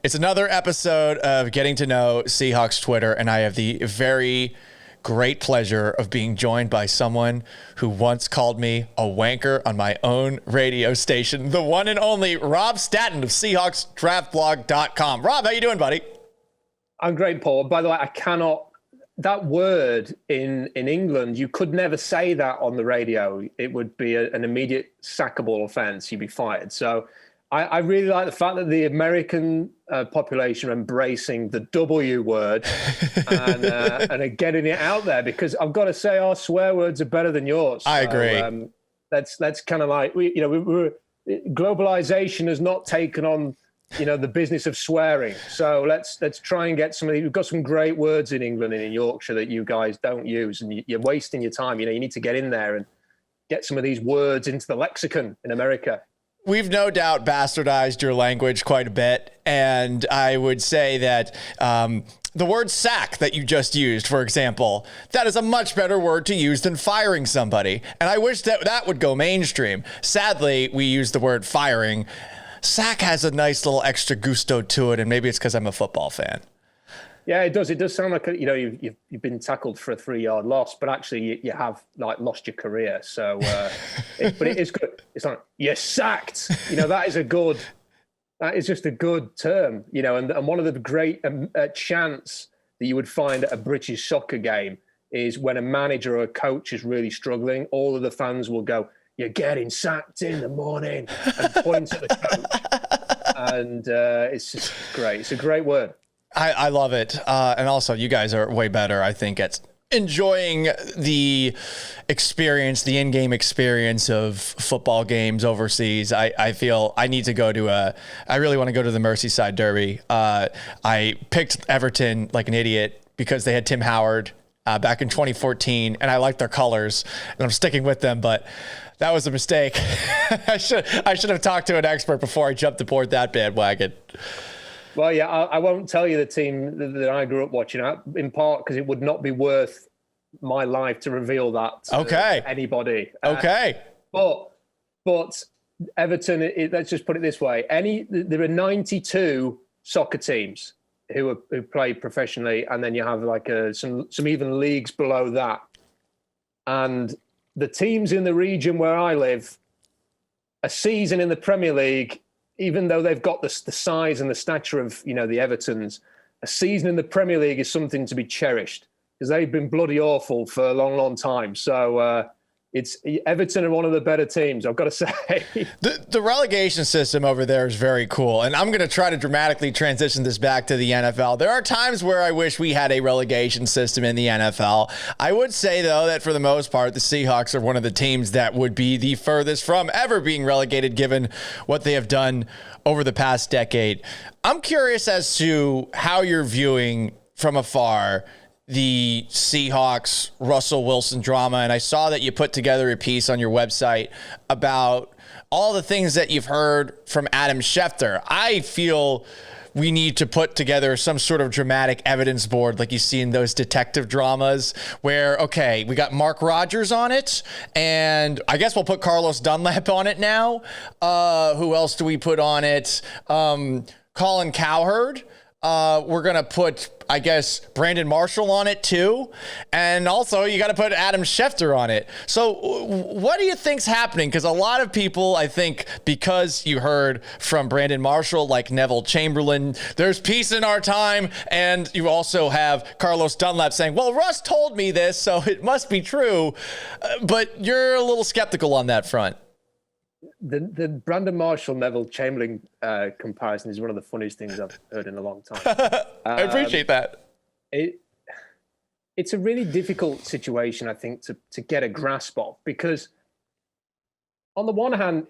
It's another episode of Getting to Know Seahawks Twitter, and I have the very great pleasure of being joined by someone who once called me a wanker on my own radio station, the one and only Rob Staton of SeahawksDraftBlog.com. Rob, how you doing, buddy? I'm great, Paul. By the way, I cannot... That word in England, you could never say that on the radio. It would be an immediate sackable offense. You'd be fired. So I really like the fact that the American population are embracing the W word and are getting it out there, because I've got to say our swear words are better than yours. I agree. That's kind of like, globalization has not taken on, the business of swearing. So let's try and get some of these. We've got some great words in England and in Yorkshire that you guys don't use, and you're wasting your time. You need to get in there and get some of these words into the lexicon in America. We've no doubt bastardized your language quite a bit, and I would say that the word sack that you just used, for example, that is a much better word to use than firing somebody, and I wish that would go mainstream. Sadly, we use the word firing. Sack has a nice little extra gusto to it, and maybe it's because I'm a football fan. Yeah, it does. It does sound like you've been tackled for a 3-yard loss, but actually you have lost your career. So, but it is good. It's like you're sacked. That is just a good term. And one of the great chants that you would find at a British soccer game is when a manager or a coach is really struggling. All of the fans will go, "You're getting sacked in the morning," and point at the coach. And it's just great. It's a great word. I love it. And also, you guys are way better, I think, at enjoying the experience, the in-game experience of football games overseas. I feel I need to go to I really want to go to the Merseyside Derby. I picked Everton like an idiot because they had Tim Howard back in 2014, and I liked their colors, and I'm sticking with them, but that was a mistake. I should have talked to an expert before I jumped aboard that bandwagon. Well, yeah, I won't tell you the team that I grew up watching, in part because it would not be worth my life to reveal that to anybody. Okay. But Everton, let's just put it this way. There are 92 soccer teams who play professionally, and then you have some even leagues below that. And the teams in the region where I live, a season in the Premier League, even though they've got the size and the stature of, the Evertons, a season in the Premier League is something to be cherished because they've been bloody awful for a long, long time. So Everton are one of the better teams, I've got to say. The relegation system over there is very cool. And I'm going to try to dramatically transition this back to the NFL. There are times where I wish we had a relegation system in the NFL. I would say, though, that for the most part, the Seahawks are one of the teams that would be the furthest from ever being relegated, given what they have done over the past decade. I'm curious as to how you're viewing from afar the Seahawks Russell Wilson drama. And I saw that you put together a piece on your website about all the things that you've heard from Adam Schefter. I feel we need to put together some sort of dramatic evidence board like you see in those detective dramas where, okay, we got Mark Rogers on it, and I guess we'll put Carlos Dunlap on it now. Who else do we put on it? Colin Cowherd. We're going to put, I guess, Brandon Marshall on it too. And also you got to put Adam Schefter on it. So what do you think's happening? Because a lot of people, I think, because you heard from Brandon Marshall, like Neville Chamberlain, there's peace in our time. And you also have Carlos Dunlap saying, well, Russ told me this, so it must be true. But you're a little skeptical on that front. The Brandon Marshall Neville Chamberlain comparison is one of the funniest things I've heard in a long time. I appreciate that. It's a really difficult situation, I think, to get a grasp of, because on the one hand,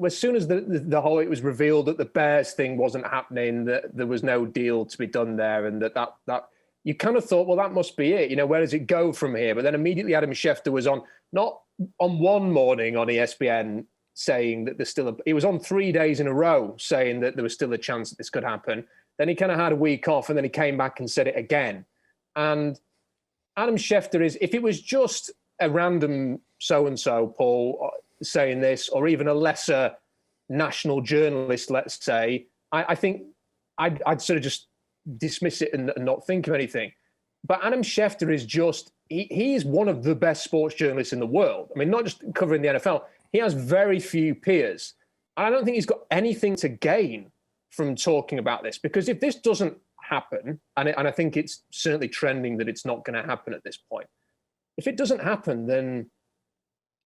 as soon as the whole, it was revealed that the Bears thing wasn't happening, that there was no deal to be done there, and that you kind of thought, well, that must be it. Where does it go from here? But then immediately Adam Schefter was not on one morning on ESPN saying that there's still he was on 3 days in a row saying that there was still a chance that this could happen. Then he kind of had a week off, and then he came back and said it again. And Adam Schefter is, if it was just a random so-and-so, Paul, saying this, or even a lesser national journalist, let's say, I think I'd sort of just dismiss it and not think of anything. But Adam Schefter is just, he is one of the best sports journalists in the world. I mean, not just covering the NFL, he has very few peers. And I don't think he's got anything to gain from talking about this, because if this doesn't happen, and I think it's certainly trending that it's not going to happen at this point, if it doesn't happen, then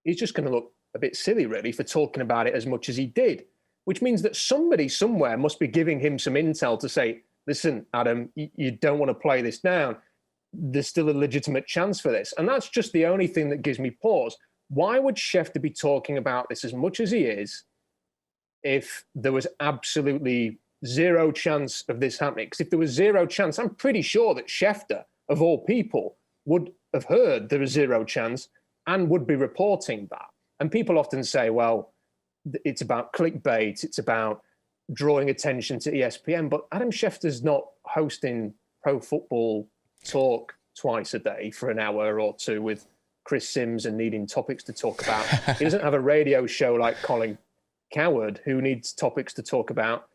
he's just going to look a bit silly, really, for talking about it as much as he did, which means that somebody somewhere must be giving him some intel to say, listen, Adam, you don't want to play this down. There's still a legitimate chance for this. And that's just the only thing that gives me pause. Why would Schefter be talking about this as much as he is if there was absolutely zero chance of this happening? Because if there was zero chance, I'm pretty sure that Schefter, of all people, would have heard there was zero chance and would be reporting that. And people often say, well, it's about clickbait, it's about drawing attention to ESPN, but Adam Schefter's not hosting Pro Football Talk twice a day for an hour or two with Chris Sims and needing topics to talk about. He doesn't have a radio show like Colin Coward, who needs topics to talk about.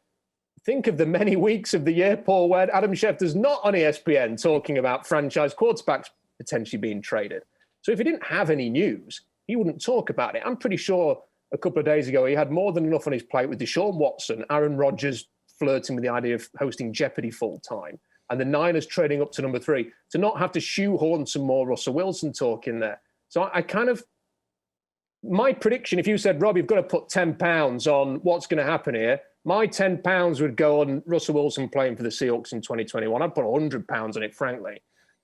Think of the many weeks of the year, Paul, where Adam Schefter's not on ESPN talking about franchise quarterbacks potentially being traded. So if he didn't have any news, he wouldn't talk about it. I'm pretty sure a couple of days ago he had more than enough on his plate with Deshaun Watson, Aaron Rodgers flirting with the idea of hosting Jeopardy full time, and the Niners trading up to number 3, to not have to shoehorn some more Russell Wilson talk in there. So I kind of, my prediction, if you said, Rob, you've got to put £10 on what's going to happen here, my £10 would go on Russell Wilson playing for the Seahawks in 2021. I'd put £100 on it, frankly.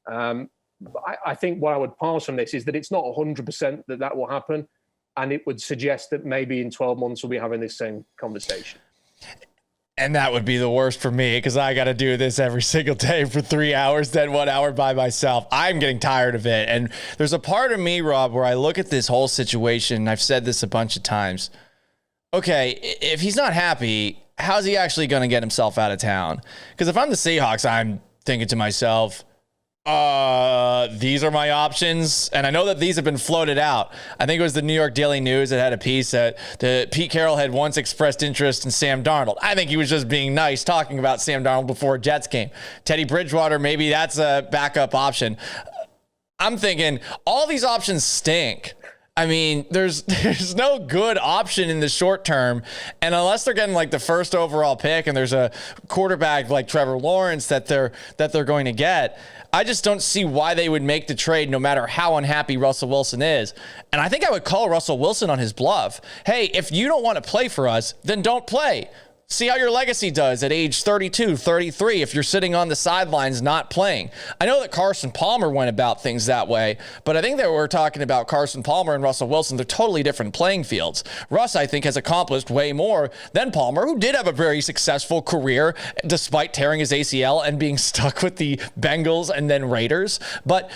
I think what I would pass from this is that it's not 100% that will happen. And it would suggest that maybe in 12 months we'll be having this same conversation. And that would be the worst for me, because I got to do this every single day for 3 hours, then 1 hour by myself. I'm getting tired of it. And there's a part of me, Rob, where I look at this whole situation, and I've said this a bunch of times. Okay, if he's not happy, how's he actually going to get himself out of town? Because if I'm the Seahawks, I'm thinking to myself, these are my options. And I know that these have been floated out. I think it was the New York Daily News that had a piece that Pete Carroll had once expressed interest in Sam Darnold. I think he was just being nice talking about Sam Darnold before a Jets game. Teddy Bridgewater, maybe that's a backup option. I'm thinking all these options stink. I mean, there's no good option in the short term. And unless they're getting like the first overall pick and there's a quarterback like Trevor Lawrence that they're going to get, I just don't see why they would make the trade no matter how unhappy Russell Wilson is. And I think I would call Russell Wilson on his bluff. Hey, if you don't want to play for us, then don't play. See how your legacy does at age 32, 33 if you're sitting on the sidelines not playing. I know that Carson Palmer went about things that way, but I think that we're talking about Carson Palmer and Russell Wilson. They're totally different playing fields. Russ, I think, has accomplished way more than Palmer, who did have a very successful career despite tearing his ACL and being stuck with the Bengals and then Raiders. But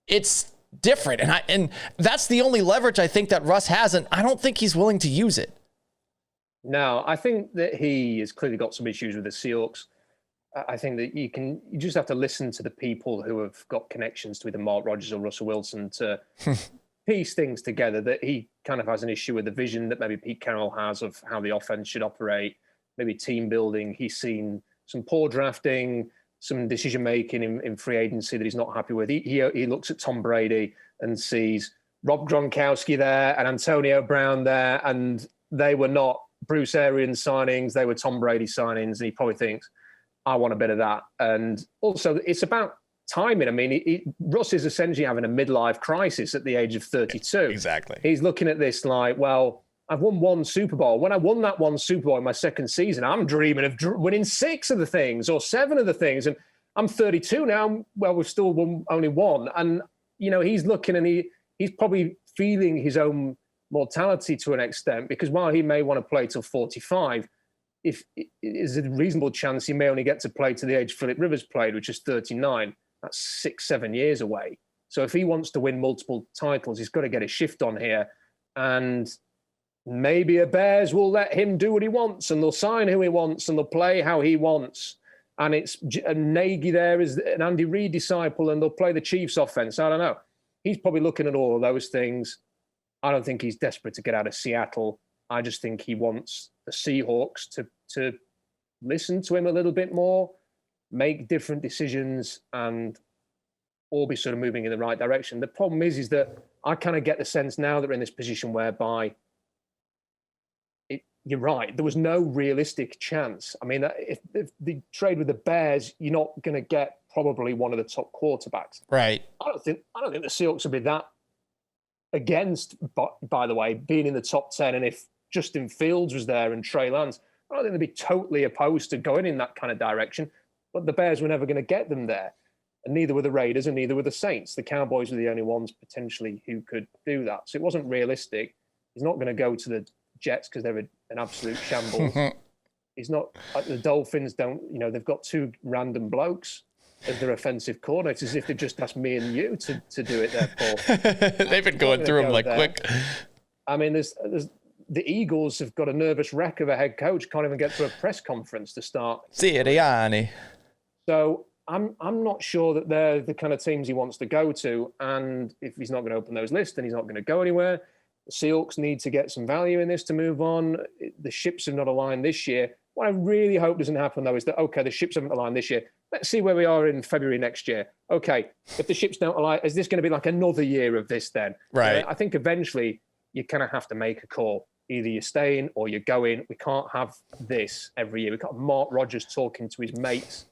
it's different, and that's the only leverage I think that Russ has, and I don't think he's willing to use it. No, I think that he has clearly got some issues with the Seahawks. I think that you just have to listen to the people who have got connections to either Mark Rodgers or Russell Wilson to piece things together, that he kind of has an issue with the vision that maybe Pete Carroll has of how the offense should operate, maybe team building. He's seen some poor drafting, some decision-making in free agency that he's not happy with. He looks at Tom Brady and sees Rob Gronkowski there and Antonio Brown there, and they were not Bruce Arians signings, they were Tom Brady signings, and he probably thinks, I want a bit of that. And also, it's about timing. I mean, Russ is essentially having a midlife crisis at the age of 32. Exactly. He's looking at this like, well, I've won one Super Bowl. When I won that one Super Bowl in my second season, I'm dreaming of winning 6 of the things or 7 of the things. And I'm 32 now. Well, we've still won only one. And, you know, he's looking and he's probably feeling his own mortality to an extent, because while he may want to play till 45, if it is a reasonable chance he may only get to play to the age Philip Rivers played, which is 39. That's 6-7 years away. So if he wants to win multiple titles, he's got to get a shift on here. And maybe a Bears will let him do what he wants, and they'll sign who he wants, and they'll play how he wants. And it's Nagy there is an Andy Reid disciple, and they'll play the Chiefs offense. I don't know. He's probably looking at all of those things. I don't think he's desperate to get out of Seattle. I just think he wants the Seahawks to listen to him a little bit more, make different decisions, and all be sort of moving in the right direction. The problem is that I kind of get the sense now that we're in this position whereby you're right. There was no realistic chance. I mean, if the trade with the Bears, you're not going to get probably one of the top quarterbacks. Right. I don't think the Seahawks would be that against, by the way, being in the top 10. And if Justin Fields was there and Trey Lance, I don't think they'd be totally opposed to going in that kind of direction. But the Bears were never going to get them there. And neither were the Raiders and neither were the Saints. The Cowboys were the only ones potentially who could do that. So it wasn't realistic. He's not going to go to the Jets because they're an absolute shambles. He's not like the Dolphins. They've got two random blokes as their offensive coordinators, as if they just asked me and you to do it there, Paul. They've been going through them like quick. I mean, there's the Eagles have got a nervous wreck of a head coach, can't even get to a press conference to start. Sirianni. So I'm not sure that they're the kind of teams he wants to go to. And if he's not going to open those lists, then he's not going to go anywhere. The Seahawks need to get some value in this to move on. The ships have not aligned this year. What I really hope doesn't happen, though, is that, okay, the ships haven't aligned this year. Let's see where we are in February next year. Okay, if the ships don't align, is this going to be like another year of this then? Right. I think eventually you kind of have to make a call. Either you're staying or you're going. We can't have this every year. We can't have Mark Rodgers talking to his mates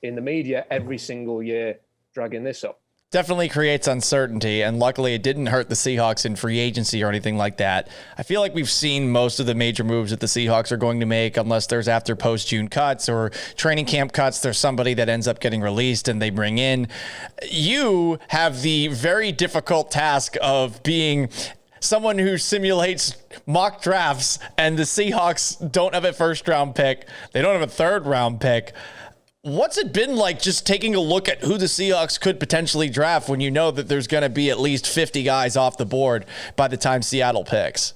in the media every single year, dragging this up. Definitely creates uncertainty, and luckily it didn't hurt the Seahawks in free agency or anything like that. I feel like we've seen most of the major moves that the Seahawks are going to make, unless there's after post-June cuts or training camp cuts, there's somebody that ends up getting released and they bring in. You have the very difficult task of being someone who simulates mock drafts, and the Seahawks don't have a first-round pick. They don't have a third-round pick. What's it been like just taking a look at who the Seahawks could potentially draft when you know that there's going to be at least 50 guys off the board by the time Seattle picks?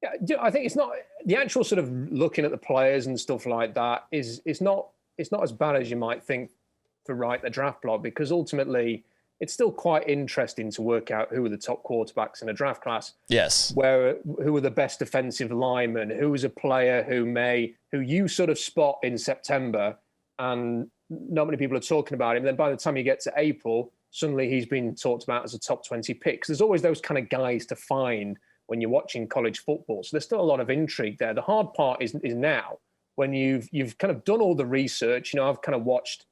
Yeah, I think it's not the actual sort of looking at the players and stuff like that is not as bad as you might think to write the draft blog, because ultimately it's still quite interesting to work out who are the top quarterbacks in a draft class. Yes. Who are the best defensive linemen, who is a player who you sort of spot in September and not many people are talking about him. Then by the time you get to April, suddenly he's been talked about as a top 20 pick. There's always those kind of guys to find when you're watching college football. So there's still a lot of intrigue there. The hard part is now when you've kind of done all the research. I've kind of watched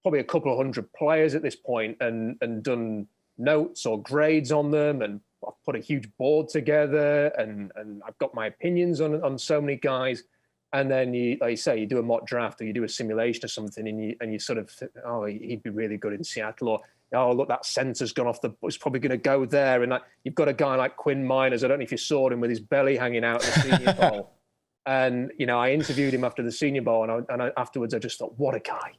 probably a couple of hundred players at this point and done notes or grades on them. And I've put a huge board together and I've got my opinions on so many guys. And then you, like you say, you do a mock draft or you do a simulation or something, and you sort of think, oh, he'd be really good in Seattle, or oh, look, that center's gone off it's probably going to go there. And you've got a guy like Quinn Miners. I don't know if you saw him with his belly hanging out at the Senior Bowl. And I interviewed him after the Senior Bowl, and afterwards I just thought, what a guy.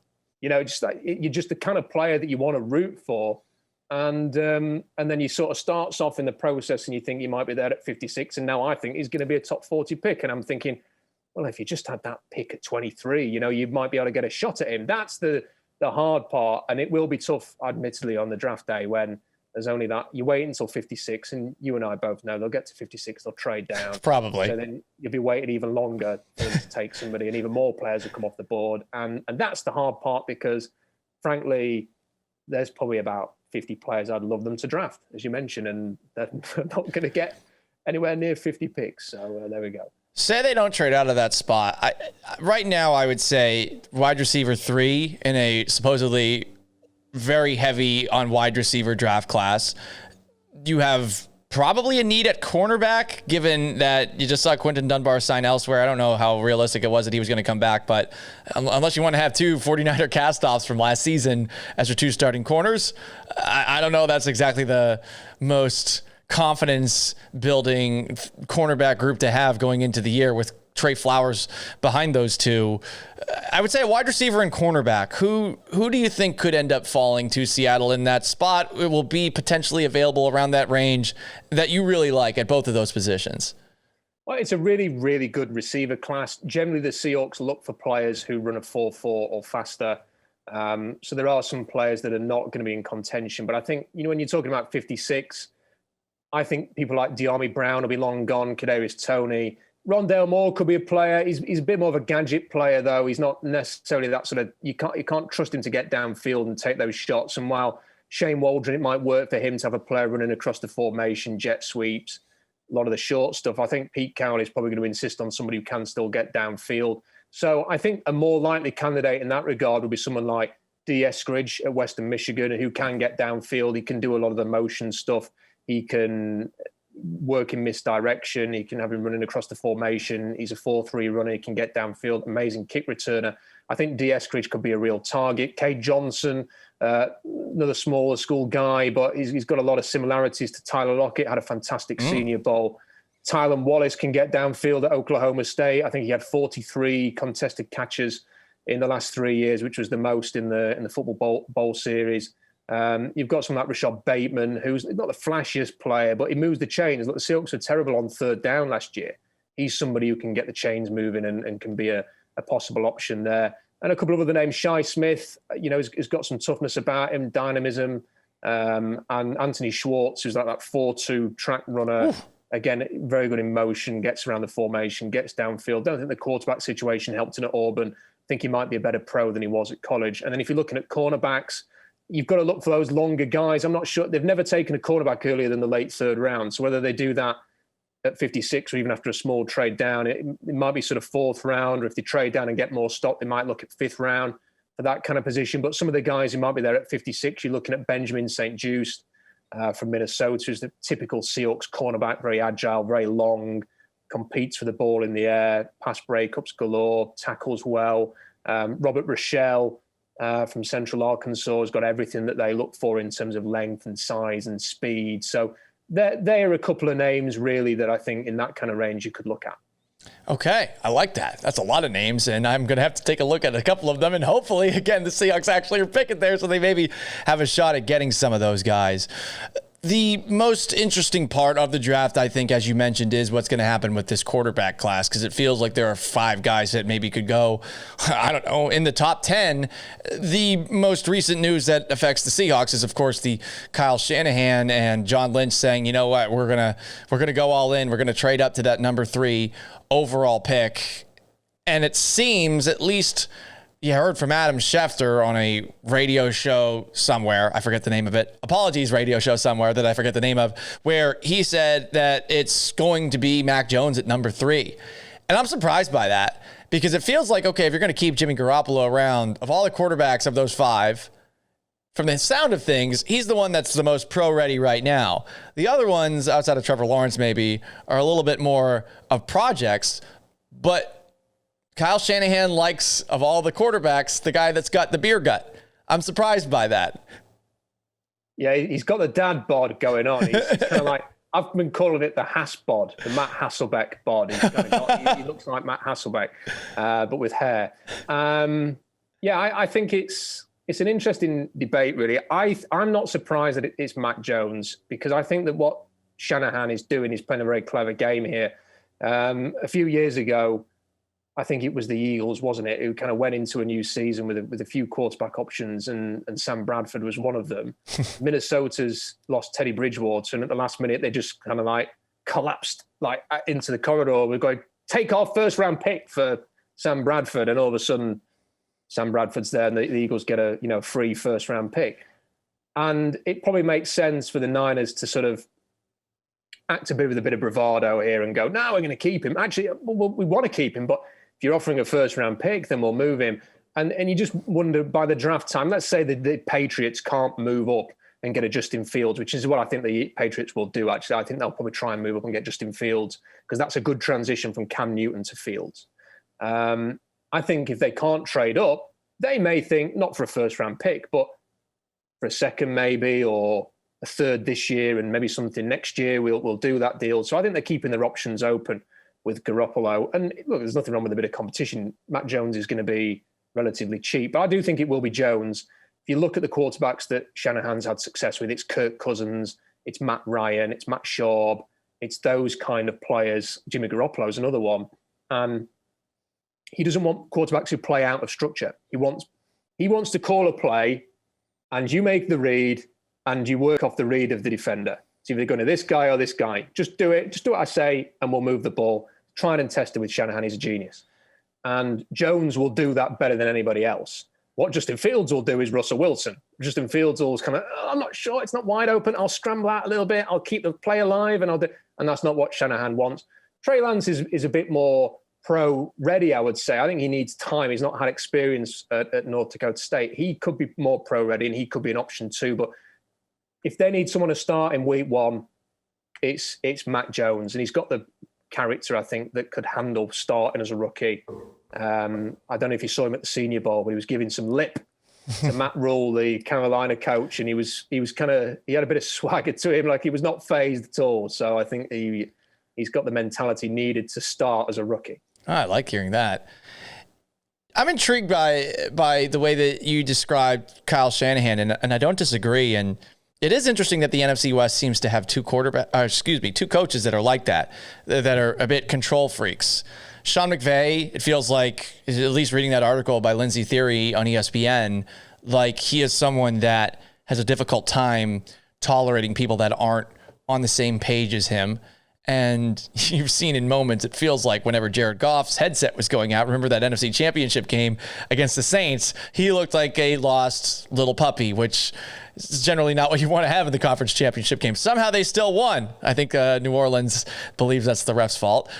Just like you're just the kind of player that you want to root for. And then you sort of starts off in the process, and you think you might be there at 56, and now I think he's going to be a top 40 pick, and I'm thinking, well, if you just had that pick at 23, you might be able to get a shot at him. That's the hard part. And it will be tough, admittedly, on the draft day when there's only that. You wait until 56, and you and I both know they'll get to 56, they'll trade down. Probably. So then you'll be waiting even longer for them to take somebody, and even more players will come off the board. And that's the hard part, because, frankly, there's probably about 50 players I'd love them to draft, as you mentioned, and they're not going to get anywhere near 50 picks. So there we go. Say they don't trade out of that spot. Right now, I would say wide receiver 3 in a supposedly very heavy on wide receiver draft class. You have probably a need at cornerback, given that you just saw Quinton Dunbar sign elsewhere. I don't know how realistic it was that he was going to come back, but unless you want to have two 49er castoffs from last season as your two starting corners, I don't know that's exactly the most confidence building cornerback group to have going into the year with Trey Flowers behind those two. I would say a wide receiver and cornerback. Who do you think could end up falling to Seattle in that spot? It will be potentially available around that range that you really like at both of those positions. Well, it's a really, really good receiver class. Generally, the Seahawks look for players who run a 4.4 or faster. So there are some players that are not going to be in contention. But I think, when you're talking about 56, I think people like De'Ami Brown will be long gone. Kadarius Toney, Rondale Moore could be a player. He's a bit more of a gadget player, though. He's not necessarily that sort of. You can't trust him to get downfield and take those shots. And while Shane Waldron, it might work for him to have a player running across the formation, jet sweeps, a lot of the short stuff. I think Pete Carroll is probably going to insist on somebody who can still get downfield. So I think a more likely candidate in that regard would be someone like D. Eskridge at Western Michigan, who can get downfield. He can do a lot of the motion stuff. He can work in misdirection. He can have him running across the formation. He's a 4-3 runner. He can get downfield. Amazing kick returner. I think D. Eskridge could be a real target. Cade Johnson, another smaller school guy, but he's got a lot of similarities to Tyler Lockett, had a fantastic Senior Bowl. Tylan Wallace can get downfield at Oklahoma State. I think he had 43 contested catches in the last 3 years, which was the most in the football bowl series. You've got someone like Rashad Bateman, who's not the flashiest player, but he moves the chains. Look, the Seahawks were terrible on third down last year. He's somebody who can get the chains moving and can be a possible option there. And a couple of other names, Shai Smith, has got some toughness about him, dynamism, and Anthony Schwartz, who's like that 4-2 track runner. Oof. Again, very good in motion, gets around the formation, gets downfield. Don't think the quarterback situation helped him at Auburn. I think he might be a better pro than he was at college. And then if you're looking at cornerbacks, you've got to look for those longer guys. I'm not sure. They've never taken a cornerback earlier than the late third round. So whether they do that at 56 or even after a small trade down, it might be sort of fourth round. Or if they trade down and get more stock, they might look at fifth round for that kind of position. But some of the guys who might be there at 56, you're looking at Benjamin St-Juste from Minnesota, who's the typical Seahawks cornerback, very agile, very long, competes for the ball in the air, pass breakups galore, tackles well. Robert Rochelle from Central Arkansas has got everything that they look for in terms of length and size and speed. So they are a couple of names, really, that I think in that kind of range you could look at. Okay, I like that. That's a lot of names, and I'm going to have to take a look at a couple of them, and hopefully, again, the Seahawks actually are picking there, so they maybe have a shot at getting some of those guys. The most interesting part of the draft, I think, as you mentioned, is what's going to happen with this quarterback class, because it feels like there are 5 guys that maybe could go, I don't know, in the top 10. The most recent news that affects the Seahawks is, of course, the Kyle Shanahan and John Lynch saying, you know what, we're gonna go all in. We're going to trade up to that number 3 overall pick. And it seems, at least you heard from Adam Schefter on a radio show somewhere, I forget the name of it, radio show somewhere that I forget the name of, where he said that it's going to be Mac Jones at number 3. And I'm surprised by that, because it feels like, okay, if you're going to keep Jimmy Garoppolo around, of all the quarterbacks of those 5, from the sound of things, he's the one that's the most pro-ready right now. The other ones, outside of Trevor Lawrence maybe, are a little bit more of projects, but Kyle Shanahan likes, of all the quarterbacks, the guy that's got the beer gut. I'm surprised by that. Yeah, he's got the dad bod going on. He's kind of like, I've been calling it the Hass bod, the Matt Hasselbeck bod. He looks like Matt Hasselbeck, but with hair. I think it's an interesting debate, really. I'm not surprised that it's Mac Jones, because I think that what Shanahan is doing is playing a very clever game here. A few years ago, I think it was the Eagles, wasn't it, who kind of went into a new season with a few quarterback options, and Sam Bradford was one of them. Minnesota's lost Teddy Bridgewater, and at the last minute, they just kind of like collapsed like into the corridor. We're going, take our first round pick for Sam Bradford, and all of a sudden, Sam Bradford's there, and the Eagles get a free first round pick. And it probably makes sense for the Niners to sort of act with a bit of bravado here and go, no, we're going to keep him. Actually, we want to keep him, but if you're offering a first-round pick, then we'll move him. And you just wonder, by the draft time, let's say the Patriots can't move up and get a Justin Fields, which is what I think the Patriots will do, actually. I think they'll probably try and move up and get Justin Fields, because that's a good transition from Cam Newton to Fields. I think if they can't trade up, they may think, not for a first-round pick, but for a second maybe, or a third this year and maybe something next year, we'll do that deal. So I think they're keeping their options open with Garoppolo. And look, there's nothing wrong with a bit of competition. Mac Jones is going to be relatively cheap, but I do think it will be Jones. If you look at the quarterbacks that Shanahan's had success with, it's Kirk Cousins, it's Matt Ryan, it's Matt Schaub, it's those kind of players. Jimmy Garoppolo's another one. And he doesn't want quarterbacks who play out of structure. He wants to call a play, and you make the read, and you work off the read of the defender. It's either going to this guy or this guy. Just do it. Just do what I say, and we'll move the ball. tried and tested with Shanahan. He's a genius. And Jones will do that better than anybody else. What Justin Fields will do is Russell Wilson. Justin Fields will kind of, I'm not sure, it's not wide open. I'll scramble out a little bit. I'll keep the play alive, and that's not what Shanahan wants. Trey Lance is a bit more pro-ready, I would say. I think he needs time. He's not had experience at North Dakota State. He could be more pro-ready, and he could be an option too. But if they need someone to start in week one, it's Matt Jones, and he's got the character, I think, that could handle starting as a rookie. I don't know if you saw him at the Senior Bowl, but he was giving some lip to Matt Rule, the Carolina coach, and he had a bit of swagger to him, like he was not fazed at all. So I think he's got the mentality needed to start as a rookie. Oh, I like hearing that. I'm intrigued by the way that you described Kyle Shanahan, and I don't disagree. And it is interesting that the NFC West seems to have two coaches that are like that are a bit control freaks. Sean McVay, it feels like, at least reading that article by Lindsey Theory on ESPN, like he is someone that has a difficult time tolerating people that aren't on the same page as him. And you've seen in moments, it feels like whenever Jared Goff's headset was going out, remember that NFC Championship game against the Saints, he looked like a lost little puppy, which is generally not what you want to have in the conference championship game. Somehow they still won. I think New Orleans believes that's the ref's fault.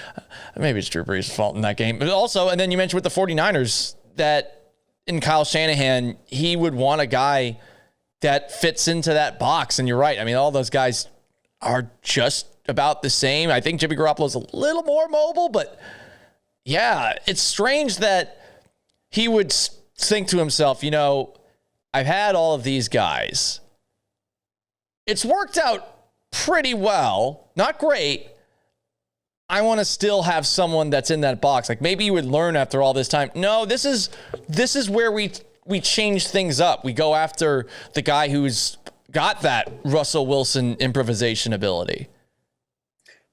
Maybe it's Drew Brees' fault in that game. But also, and then you mentioned with the 49ers that in Kyle Shanahan, he would want a guy that fits into that box. And you're right. I mean, all those guys are just about the same. I think Jimmy Garoppolo's a little more mobile, but yeah, it's strange that he would think to himself, I've had all of these guys. It's worked out pretty well, not great. I want to still have someone that's in that box. Like maybe you would learn after all this time. No, this is where we change things up. We go after the guy who's got that Russell Wilson improvisation ability.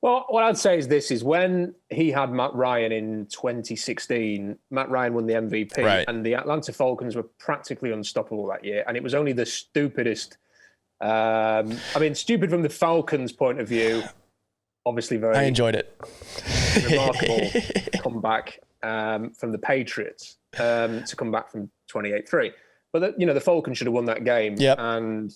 Well, what I'd say is when he had Matt Ryan in 2016, Matt Ryan won the MVP, right, and the Atlanta Falcons were practically unstoppable that year. And it was only the stupidest, stupid from the Falcons' point of view, obviously very... I enjoyed it. Remarkable comeback from the Patriots to come back from 28-3. But, the Falcons should have won that game. Yep. And...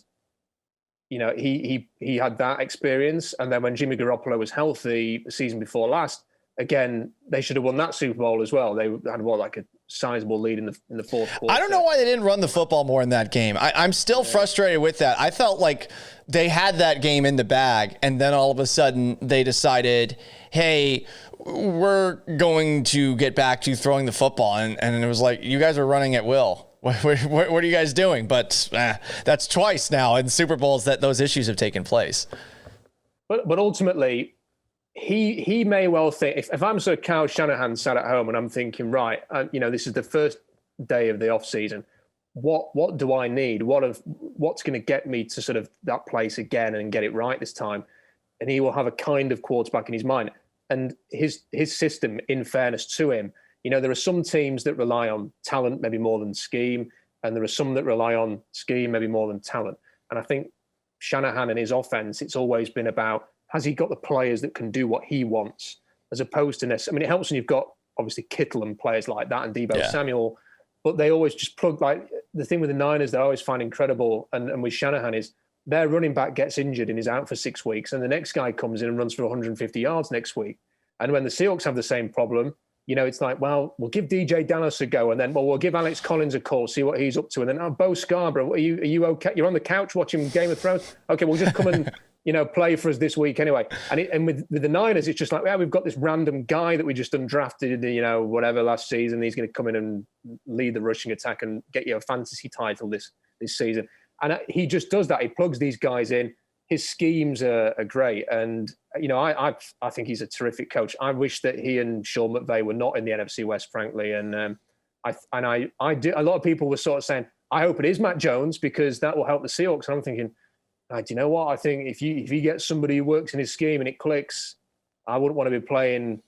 he had that experience. And then when Jimmy Garoppolo was healthy the season before last, again, they should have won that Super Bowl as well. They had like a sizable lead in the fourth quarter. I don't know why they didn't run the football more in that game. I'm still frustrated with that. I felt like they had that game in the bag, and then all of a sudden they decided, hey, we're going to get back to throwing the football. And it was like, you guys are running at will. What are you guys doing? But that's twice now in Super Bowls that those issues have taken place. But ultimately, he may well think, if I'm sort of Kyle Shanahan sat at home and I'm thinking, right, this is the first day of the off season. What do I need? What's going to get me to sort of that place again and get it right this time? And he will have a kind of quarterback in his mind. And his system, in fairness to him, there are some teams that rely on talent maybe more than scheme, and there are some that rely on scheme maybe more than talent. And I think Shanahan and his offense, it's always been about, has he got the players that can do what he wants, as opposed to it helps when you've got obviously Kittle and players like that and Deebo Samuel, but they always just plug, like the thing with the Niners that I always find incredible and with Shanahan is their running back gets injured and is out for 6 weeks, and the next guy comes in and runs for 150 yards next week. And when the Seahawks have the same problem, it's like, well, we'll give DJ Dallas a go, and then, we'll give Alex Collins a call, see what he's up to, and then, Bo Scarborough, are you okay? You're on the couch watching Game of Thrones? Okay, we'll just come and, play for us this week anyway. And with the Niners, it's just like, we've got this random guy that we just undrafted, whatever last season. He's going to come in and lead the rushing attack and get you a fantasy title this season. And he just does that. He plugs these guys in. His schemes are great. And, I think he's a terrific coach. I wish that he and Sean McVay were not in the NFC West, frankly. And I do. A lot of people were sort of saying, I hope it is Matt Jones because that will help the Seahawks. And I'm thinking, do you know what? I think if you get somebody who works in his scheme and it clicks, I wouldn't want to be playing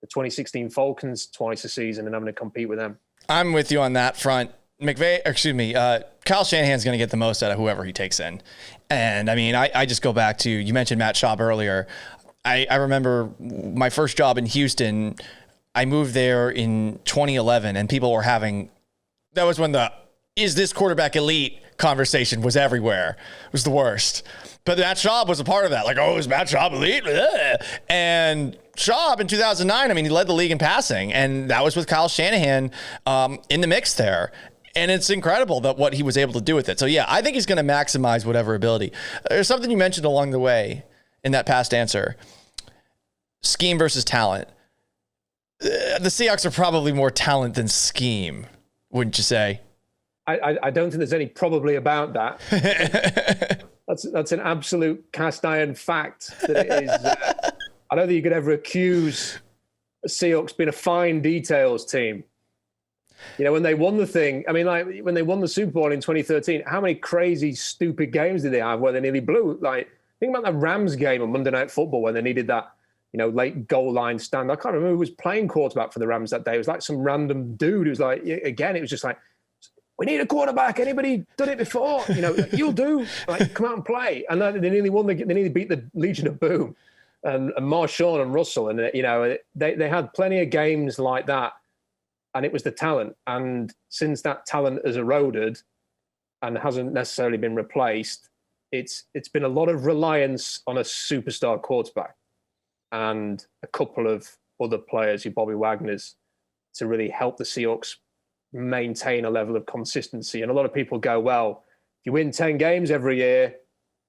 the 2016 Falcons twice a season and having to compete with them. I'm with you on that front. Kyle Shanahan's going to get the most out of whoever he takes in. And I just go back to, you mentioned Matt Schaub earlier. I remember my first job in Houston. I moved there in 2011, and people were having, that was when the, is this quarterback elite conversation was everywhere. It was the worst. But Matt Schaub was a part of that. Like, oh, is Matt Schaub elite? Ugh. And Schaub in 2009, I mean, he led the league in passing, and that was with Kyle Shanahan in the mix there. And it's incredible that what he was able to do with it. So, yeah, I think he's going to maximize whatever ability. There's something you mentioned along the way in that past answer. Scheme versus talent. The Seahawks are probably more talent than scheme, wouldn't you say? I don't think there's any probably about that. That's an absolute cast iron fact that it is. I don't think you could ever accuse the Seahawks being a fine details team. You know, when they won the thing, I mean, like when they won the Super Bowl in 2013, how many crazy, stupid games did they have where they nearly blew? Like, think about that Rams game on Monday Night Football when they needed that, you know, late goal line stand. I can't remember who was playing quarterback for the Rams that day. It was like some random dude who was like, again, it was just like, we need a quarterback. Anybody done it before? You know, you'll do. Like, come out and play. And then they nearly won. They nearly beat the Legion of Boom and Marshawn and Russell. And, you know, they had plenty of games like that. And it was the talent. And since that talent has eroded and hasn't necessarily been replaced, it's been a lot of reliance on a superstar quarterback and a couple of other players, your Bobby Wagners, to really help the Seahawks maintain a level of consistency. And a lot of people go, well, if you win 10 games every year,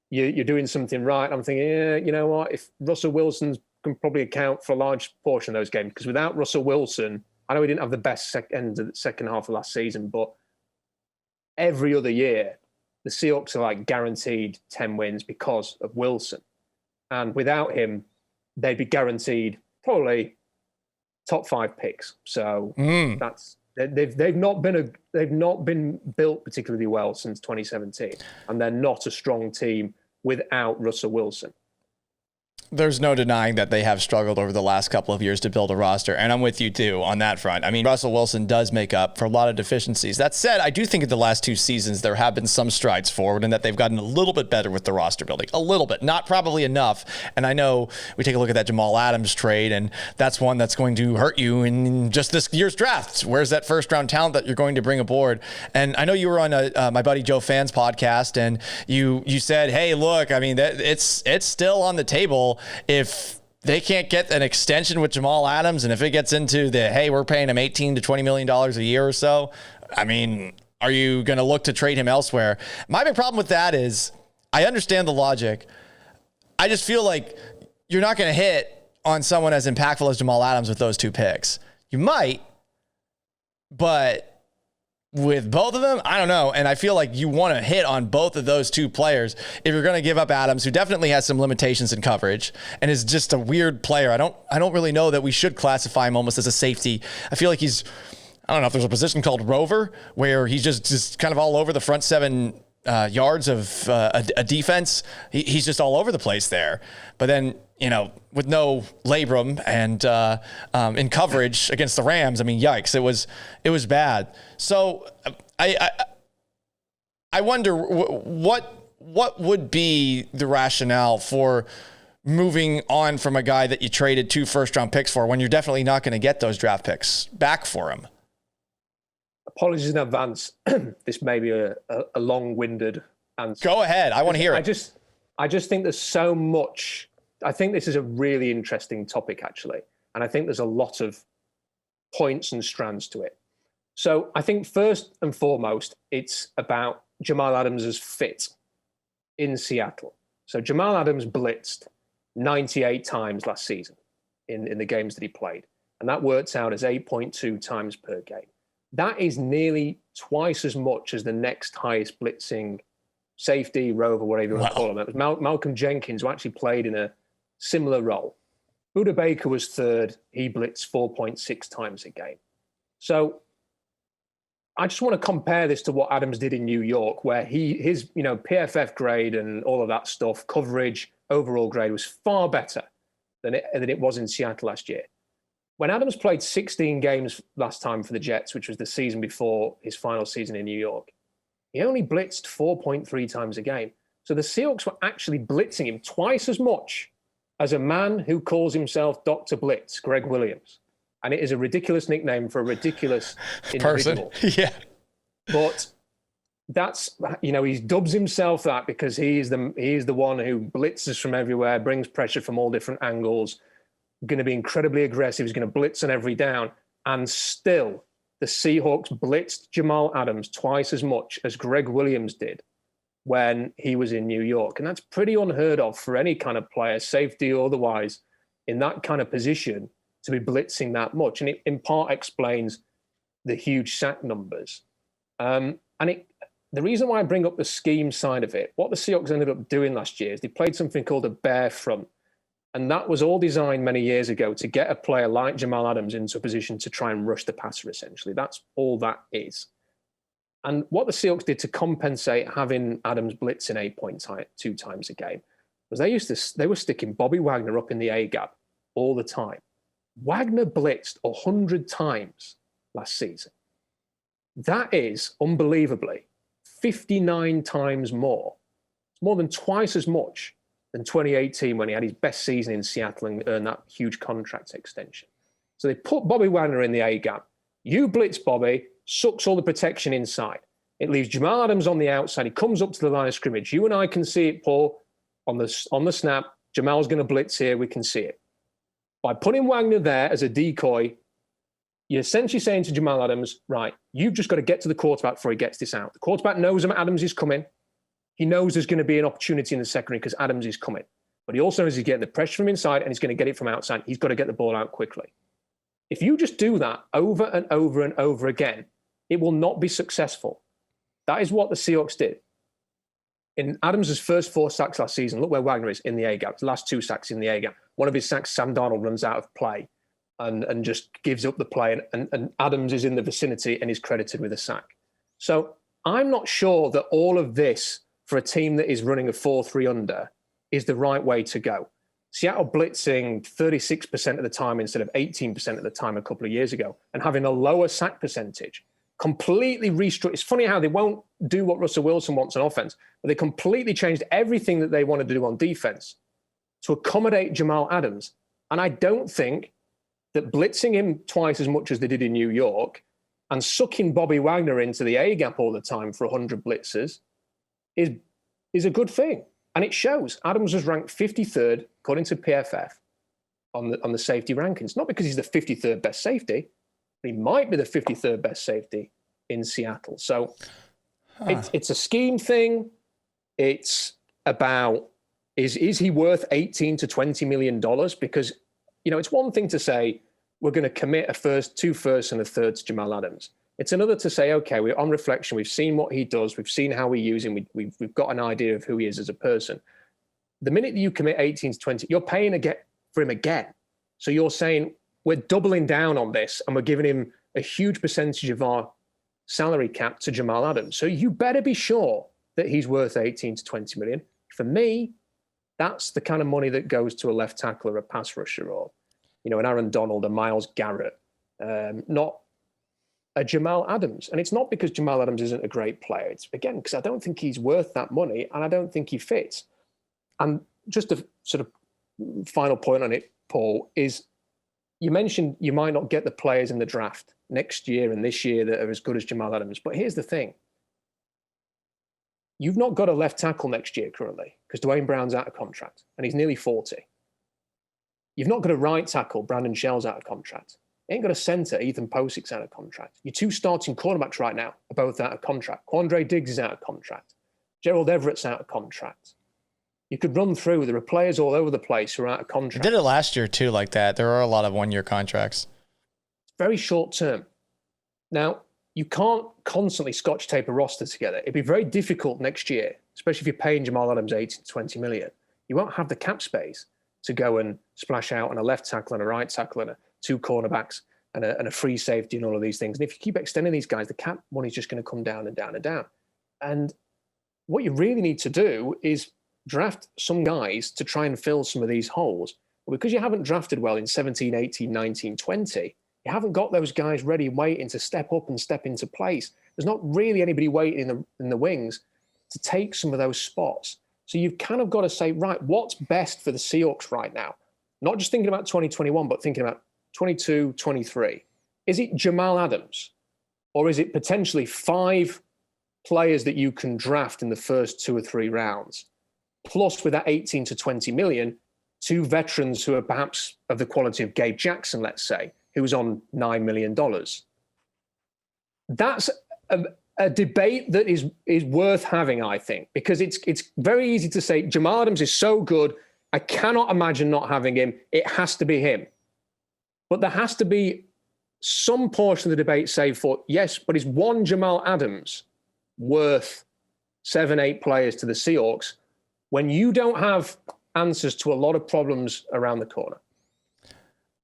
you're doing something right. I'm thinking, yeah, you know what? If Russell Wilson can probably account for a large portion of those games, because without Russell Wilson, I know he didn't have the best second half of last season, but every other year, the Seahawks are like guaranteed 10 wins because of Wilson. And without him, they'd be guaranteed probably top 5 picks. So that's they've not been built particularly well since 2017, and they're not a strong team without Russell Wilson. There's no denying that they have struggled over the last couple of years to build a roster, and I'm with you too on that front. I mean, Russell Wilson does make up for a lot of deficiencies. That said, I do think in the last 2 seasons there have been some strides forward and that they've gotten a little bit better with the roster building. A little bit, not probably enough. And I know we take a look at that Jamal Adams trade, and that's one that's going to hurt you in just this year's draft. Where's that first-round talent that you're going to bring aboard? And I know you were on my buddy Joe Fan's podcast, and you said, hey, look, I mean, it's still on the table. If they can't get an extension with Jamal Adams, and if it gets into the, hey, we're paying him $18 to $20 million a year or so, I mean, are you going to look to trade him elsewhere? My big problem with that is I understand the logic. I just feel like you're not going to hit on someone as impactful as Jamal Adams with those 2 picks. You might, but with both of them, I don't know. And I feel like you want to hit on both of those 2 players if you're going to give up Adams, who definitely has some limitations in coverage and is just a weird player. I don't really know that we should classify him almost as a safety. I feel like I don't know if there's a position called rover where he's just kind of all over the front 7 yards of a defense. He's just all over the place there. But then, you know, with no labrum and in coverage against the Rams, I mean, yikes! It was bad. So I wonder what would be the rationale for moving on from a guy that you traded 2 first-round picks for when you're definitely not going to get those draft picks back for him. Apologies in advance. This may be a long-winded answer. Go ahead. I want to hear it. I just think there's so much. I think this is a really interesting topic, actually. And I think there's a lot of points and strands to it. So I think first and foremost, it's about Jamal Adams' fit in Seattle. So Jamal Adams blitzed 98 times last season in the games that he played. And that works out as 8.2 times per game. That is nearly twice as much as the next highest blitzing safety, rover, whatever you want to call him. It was Malcolm Jenkins, who actually played in a similar role. Buda Baker was 3rd. He blitzed 4.6 times a game. So I just want to compare this to what Adams did in New York, where his PFF grade and all of that stuff, coverage, overall grade was far better than it was in Seattle last year. When Adams played 16 games last time for the Jets, which was the season before his final season in New York, he only blitzed 4.3 times a game. So the Seahawks were actually blitzing him twice as much as a man who calls himself Dr. Blitz, Greg Williams, and it is a ridiculous nickname for a ridiculous individual. Yeah. But that's, he dubs himself that because he is the one who blitzes from everywhere, brings pressure from all different angles, going to be incredibly aggressive. He's going to blitz on every down. And still, the Seahawks blitzed Jamal Adams twice as much as Greg Williams did when he was in New York. And that's pretty unheard of for any kind of player, safety or otherwise, in that kind of position to be blitzing that much. And it in part explains the huge sack numbers. The reason why I bring up the scheme side of it, what the Seahawks ended up doing last year is they played something called a bear front. And that was all designed many years ago to get a player like Jamal Adams into a position to try and rush the passer, essentially. That's all that is. And what the Seahawks did to compensate having Adams blitzing 2 times a game was they were sticking Bobby Wagner up in the A-gap all the time. Wagner blitzed 100 times last season. That is, unbelievably, 59 times more. It's more than twice as much than 2018 when he had his best season in Seattle and earned that huge contract extension. So they put Bobby Wagner in the A-gap. You blitz Bobby, sucks all the protection inside. It leaves Jamal Adams on the outside. He comes up to the line of scrimmage. You and I can see it, Paul, on the snap. Jamal's going to blitz here. We can see it. By putting Wagner there as a decoy, you're essentially saying to Jamal Adams, right, you've just got to get to the quarterback before he gets this out. The quarterback knows Adams is coming. He knows there's going to be an opportunity in the secondary because Adams is coming. But he also knows he's getting the pressure from inside and he's going to get it from outside. He's got to get the ball out quickly. If you just do that over and over and over again, it will not be successful. That is what the Seahawks did. In Adams' first 4 sacks last season, look where Wagner is in the A-gap. The last 2 sacks in the A-gap. One of his sacks, Sam Darnold runs out of play and just gives up the play. And Adams is in the vicinity and is credited with a sack. So I'm not sure that all of this for a team that is running a 4-3 under is the right way to go. Seattle blitzing 36% of the time instead of 18% of the time a couple of years ago and having a lower sack percentage. Completely restructured. It's funny how they won't do what Russell Wilson wants on offense, but they completely changed everything that they wanted to do on defense to accommodate Jamal Adams. And I don't think that blitzing him twice as much as they did in New York and sucking Bobby Wagner into the A-gap all the time for 100 blitzers is a good thing. And it shows. Adams was ranked 53rd, according to PFF, on the safety rankings. Not because he's the 53rd best safety, but he might be the 53rd best safety in Seattle. So it's a scheme thing. It's about, is he worth $18 to $20 million? Because, it's one thing to say, we're going to commit 2 firsts and a third to Jamal Adams. It's another to say, okay, we're on reflection. We've seen what he does. We've seen how we use him. We've got an idea of who he is as a person. The minute that you commit 18 to 20, you're paying for him again. So you're saying we're doubling down on this and we're giving him a huge percentage of our salary cap to Jamal Adams. So you better be sure that he's worth 18 to 20 million. For me, that's the kind of money that goes to a left tackle or a pass rusher or, an Aaron Donald, a Myles Garrett, not a Jamal Adams. And it's not because Jamal Adams isn't a great player. It's, again, because I don't think he's worth that money and I don't think he fits. And just a sort of final point on it, Paul, is you mentioned you might not get the players in the draft next year and this year that are as good as Jamal Adams. But here's the thing. You've not got a left tackle next year currently because Dwayne Brown's out of contract and he's nearly 40. You've not got a right tackle, Brandon Shell's out of contract. You ain't got a center, Ethan Posic's out of contract. Your 2 starting cornerbacks right now are both out of contract. Quandre Diggs is out of contract. Gerald Everett's out of contract. You could run through. There are players all over the place who are out of contract. They did it last year too, like that. There are a lot of 1-year contracts. It's very short term. Now, you can't constantly scotch tape a roster together. It'd be very difficult next year, especially if you're paying Jamal Adams 18 to 20 million. You won't have the cap space to go and splash out on a left tackle and a right tackle and 2 cornerbacks and a free safety and all of these things. And if you keep extending these guys, the cap money's just going to come down and down and down. And what you really need to do is draft some guys to try and fill some of these holes. But because you haven't drafted well in 17, 18, 19, 20, you haven't got those guys ready waiting to step up and step into place. There's not really anybody waiting in the wings to take some of those spots. So you've kind of got to say, right, what's best for the Seahawks right now? Not just thinking about 2021, but thinking about 22, 23. Is it Jamal Adams? Or is it potentially 5 players that you can draft in the first 2 or 3 rounds? Plus, with that 18 to 20 million, 2 veterans who are perhaps of the quality of Gabe Jackson, let's say, who's on $9 million. That's a debate that is worth having, I think, because it's very easy to say Jamal Adams is so good, I cannot imagine not having him. It has to be him. But there has to be some portion of the debate say for, yes, but is one Jamal Adams worth 7, 8 players to the Seahawks when you don't have answers to a lot of problems around the corner?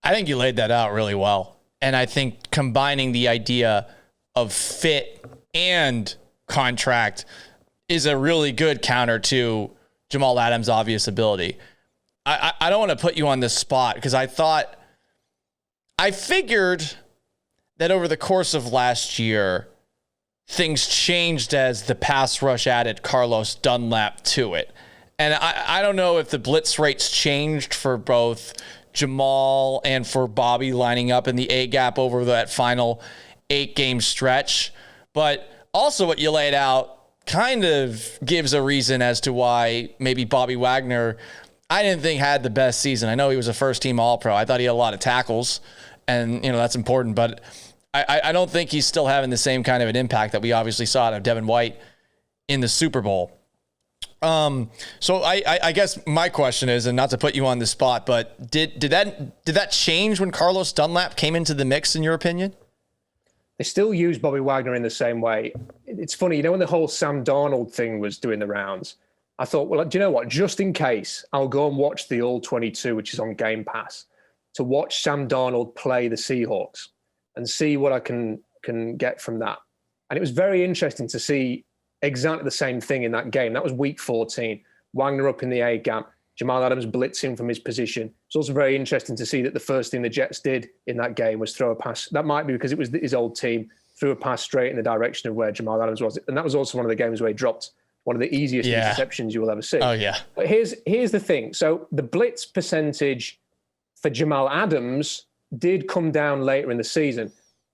I think you laid that out really well. And I think combining the idea of fit and contract is a really good counter to Jamal Adams' obvious ability. I don't want to put you on this spot because I figured that over the course of last year, things changed as the pass rush added Carlos Dunlap to it. And I don't know if the blitz rates changed for both Jamal and for Bobby lining up in the A gap over that final 8-game stretch. But also what you laid out kind of gives a reason as to why maybe Bobby Wagner, I didn't think had the best season. I know he was a first-team All-Pro. I thought he had a lot of tackles, and that's important. But I don't think he's still having the same kind of an impact that we obviously saw out of Devin White in the Super Bowl. So I guess my question is, and not to put you on the spot, but did that change when Carlos Dunlap came into the mix, in your opinion? They still use Bobby Wagner in the same way. It's funny, when the whole Sam Darnold thing was doing the rounds, I thought, well, do you know what? Just in case, I'll go and watch the All-22, which is on Game Pass, to watch Sam Darnold play the Seahawks and see what I can get from that. And it was very interesting to see exactly the same thing in that game. That was week 14. Wagner up in the A gap, Jamal Adams blitzing from his position. It's also very interesting to see that the first thing the Jets did in that game was throw a pass. That might be because it was his old team, threw a pass straight in the direction of where Jamal Adams was. And that was also one of the games where he dropped one of the easiest interceptions you will ever see. Oh, yeah. But here's the thing. So the blitz percentage for Jamal Adams did come down later in the season.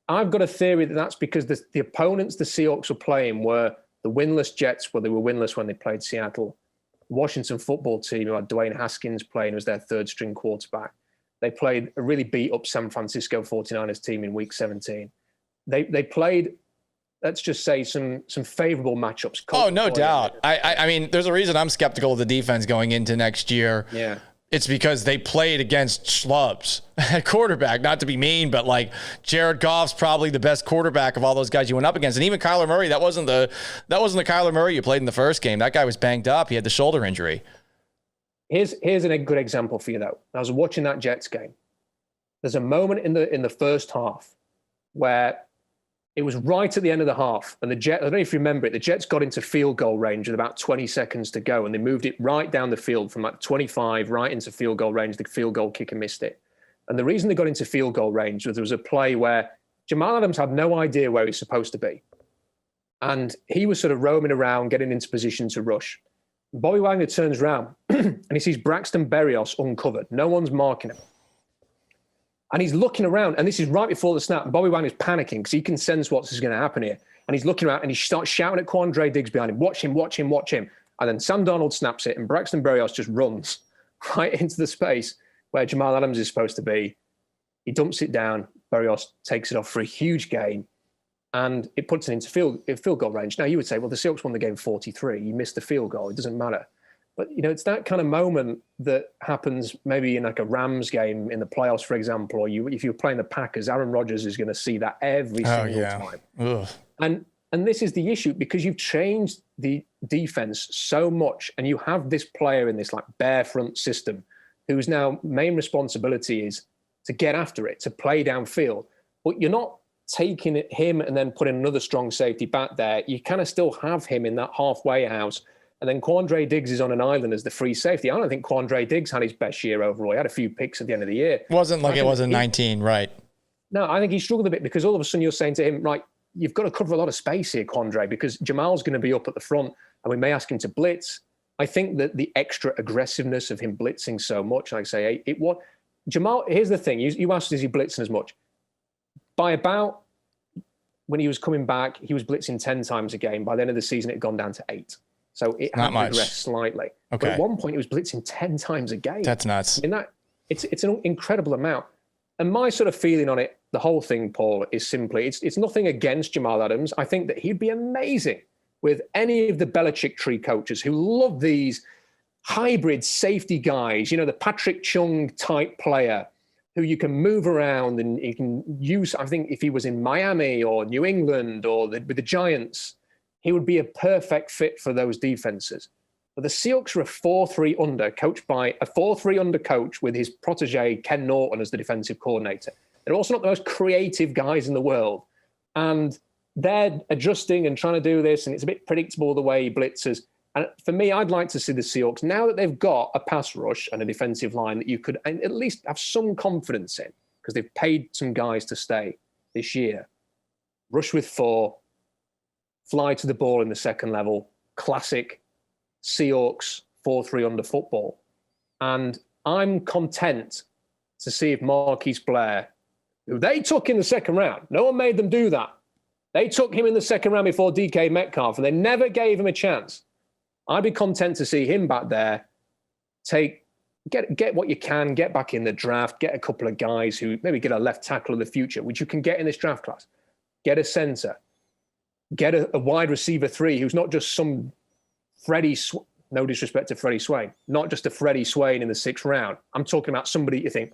I've got a theory that that's because the opponents the Seahawks were playing were the winless Jets. Well, they were winless when they played Seattle. Washington football team, who had Dwayne Haskins playing, was their third string quarterback. They played a really beat up San Francisco 49ers team in week 17. They played, let's just say, some favorable matchups. Oh, no doubt. I mean, there's a reason I'm skeptical of the defense going into next year. Yeah. It's because they played against schlubs at quarterback. Not to be mean, but like Jared Goff's probably the best quarterback of all those guys you went up against. And even Kyler Murray, that wasn't the Kyler Murray you played in the first game. That guy was banged up. He had the shoulder injury. Here's a good example for you, though. I was watching that Jets game. There's a moment in the first half where it was right at the end of the half, and the Jets, I don't know if you remember it, the Jets got into field goal range with about 20 seconds to go, and they moved it right down the field from like 25 right into field goal range. The field goal kicker missed it. And the reason they got into field goal range was there was a play where Jamal Adams had no idea where he's supposed to be. And he was sort of roaming around, getting into position to rush. Bobby Wagner turns around and he sees Braxton Berrios uncovered. No one's marking him. And he's looking around, and this is right before the snap. And Bobby Wagner's panicking because he can sense what's going to happen here. And he's looking around, and he starts shouting at Quandre Diggs behind him, watch him, watch him, watch him. And then Sam Darnold snaps it, and Braxton Berrios just runs right into the space where Jamal Adams is supposed to be. He dumps it down. Berrios takes it off for a huge gain, and it puts it into field goal range. Now, you would say, well, the Seahawks won the game 43. You missed the field goal. It doesn't matter. But, it's that kind of moment that happens maybe in like a Rams game in the playoffs, for example, or if you're playing the Packers, Aaron Rodgers is going to see that every single time. Ugh. And this is the issue because you've changed the defense so much, and you have this player in this like bare front system whose now main responsibility is to get after it, to play downfield. But you're not taking him and then putting another strong safety back there. You kind of still have him in that halfway house. And then Quandre Diggs is on an island as the free safety. I don't think Quandre Diggs had his best year overall. He had a few picks at the end of the year. Wasn't like it was in 19, right? No, I think he struggled a bit because all of a sudden you're saying to him, right, you've got to cover a lot of space here, Quandre, because Jamal's going to be up at the front and we may ask him to blitz. I think that the extra aggressiveness of him blitzing so much, like I say, it was Jamal. Here's the thing: you asked, is he blitzing as much? By about when he was coming back, he was blitzing 10 times a game. By the end of the season, it had gone down to 8. So it had regressed slightly. Okay. But at one point, he was blitzing 10 times a game. That's nuts. In that, it's an incredible amount. And my sort of feeling on it, the whole thing, Paul, is simply, it's nothing against Jamal Adams. I think that he'd be amazing with any of the Belichick tree coaches who love these hybrid safety guys, the Patrick Chung type player who you can move around and you can use. I think if he was in Miami or New England or with the Giants, he would be a perfect fit for those defenses. But the Seahawks are a 4-3 under, coached by a 4-3 under coach with his protege, Ken Norton, as the defensive coordinator. They're also not the most creative guys in the world. And they're adjusting and trying to do this, and it's a bit predictable the way he blitzes. And for me, I'd like to see the Seahawks, now that they've got a pass rush and a defensive line that you could at least have some confidence in, because they've paid some guys to stay this year. Rush with 4, fly to the ball in the second level, classic Seahawks 4-3 under football. And I'm content to see if Marquise Blair, who they took in the second round, no one made them do that. They took him in the second round before DK Metcalf, and they never gave him a chance. I'd be content to see him back there, get what you can, get back in the draft, get a couple of guys who maybe get a left tackle of the future, which you can get in this draft class. Get a center, get a wide receiver 3 who's not just some no disrespect to Freddie Swain, not just a Freddie Swain in the 6th round. I'm talking about somebody you think,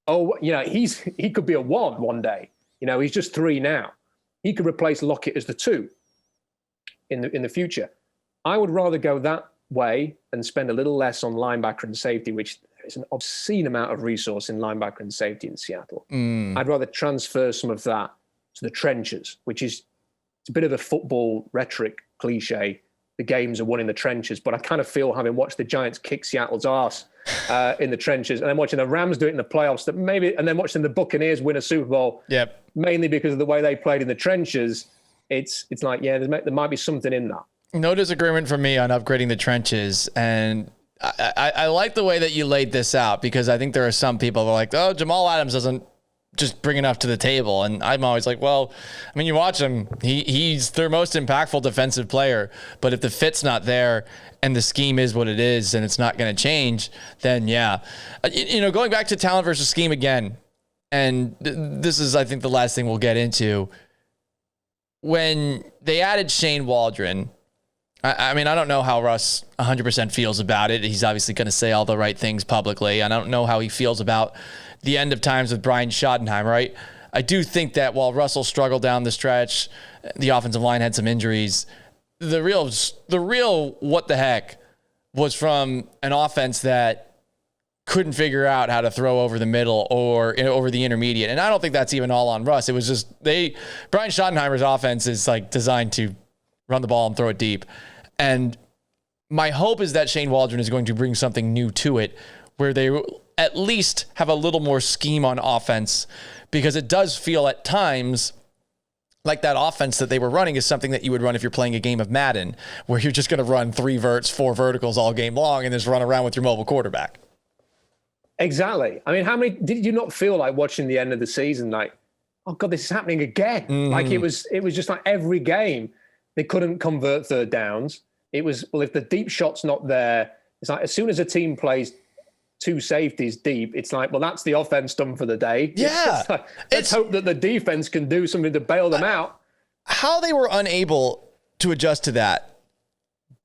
he could be a 1 one day. He's just 3 now. He could replace Lockett as the 2 in the future. I would rather go that way and spend a little less on linebacker and safety, which is an obscene amount of resource in linebacker and safety in Seattle. I'd rather transfer some of that to the trenches, which is it's a bit of a football rhetoric cliche. The games are won in the trenches, but I kind of feel, having watched the Giants kick Seattle's arse in the trenches, and then watching the Rams do it in the playoffs, and then watching the Buccaneers win a Super Bowl, mainly because of the way they played in the trenches. It's like, there might be something in that. No disagreement from me on upgrading the trenches. And I like the way that you laid this out, because I think there are some people that are like, oh, Jamal Adams doesn't just bring enough to the table. And I'm always like, well, I mean, you watch him, he's their most impactful defensive player. But if the fit's not there and the scheme is what it is and it's not going to change, then going back to talent versus scheme again. And this is, I think, the last thing we'll get into. When they added Shane Waldron, I mean, I don't know how Russ 100% feels about it. He's obviously going to say all the right things publicly. I don't know how he feels about the end of times with Brian Schottenheimer, right? I do think that while Russell struggled down the stretch, the offensive line had some injuries. The real what the heck was from an offense that couldn't figure out how to throw over the middle or over the intermediate. And I don't think that's even all on Russ. It was just Brian Schottenheimer's offense is like designed to run the ball and throw it deep. And my hope is that Shane Waldron is going to bring something new to it, where they at least have a little more scheme on offense, because it does feel at times like that offense that they were running is something that you would run if you're playing a game of Madden, where you're just going to run 3 verts, 4 verticals all game long and just run around with your mobile quarterback. Exactly. I mean, how many did you not feel like watching the end of the season? Like, oh God, this is happening again. Like it was just like every game they couldn't convert third downs. It was, well, if the deep shot's not there, it's like as soon as a team plays 2 safeties deep, it's like, well, that's the offense done for the day. Yeah. Let's hope that the defense can do something to bail them out. How they were unable to adjust to that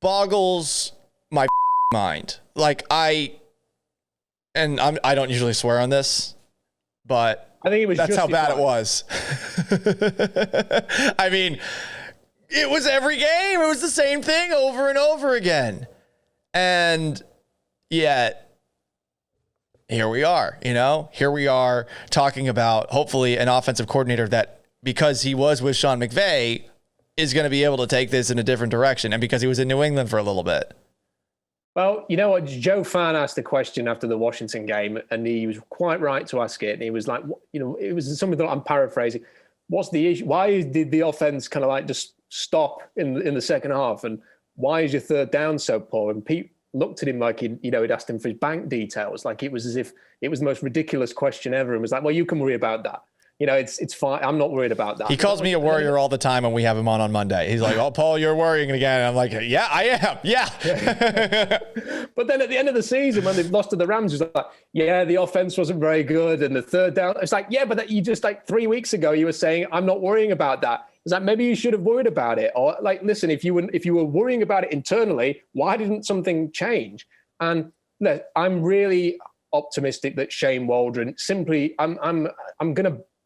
boggles my mind. Like I don't usually swear on this, but I think it was that's how bad it was. I mean, it was every game. It was the same thing over and over again. And yet, here we are, Here we are talking about, hopefully, an offensive coordinator that, because he was with Sean McVay, is going to be able to take this in a different direction, and because he was in New England for a little bit. Well, you know what? Joe Fan asked a question after the Washington game, and he was quite right to ask it. And he was like, it was something that I'm paraphrasing. What's the issue? Why did the offense kind of like just stop in the second half? And why is your third down so poor? And Pete looked at him like he'd asked him for his bank details. Like it was as if it was the most ridiculous question ever, and was like, well, you can worry about that. It's fine. I'm not worried about that. He calls me a worrier all the time when we have him on Monday. He's like, oh, Paul, you're worrying again. And I'm like, yeah, I am. Yeah. But then at the end of the season, when they've lost to the Rams, it's like, yeah, the offense wasn't very good. And the third down, it's like, yeah, but you just like 3 weeks ago, you were saying, I'm not worrying about that. It's like, maybe you should have worried about it. Or like, listen, if you were worrying about it internally, why didn't something change? And look, I'm really optimistic that Shane Waldron